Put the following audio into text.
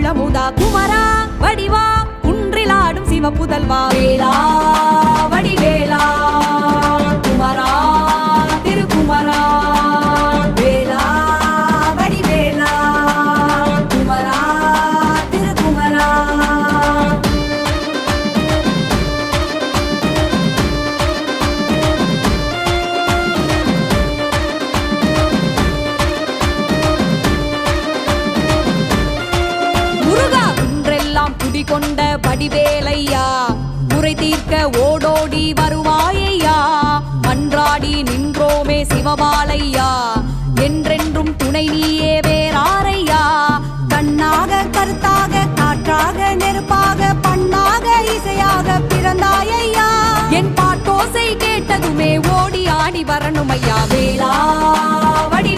பாலமுதா குமரா வடிவா குன்றிலாடும் சிவ புதல்வா வேளா வடிவேலா குமரா திருக்குமரா வேளா வடிவேலா குமரா திருக்குமரா. முருகா குன்றெல்லாம் குடிகொண்ட வடிவேலையா குறை தீர்க்க ஓடோடி வருவாயையா மன்றாடி நின்றோமே சிவபாலையா என்றென்றும் துணை நீயே வேறாரையா கண்ணாக கருத்தாக காற்றாக நெருப்பாக பண்ணாக இசையாக பிறந்தாயையா என் பாட்டோசை கேட்டதுமே ஓடி ஆடி வரணுமையா வேளா வடி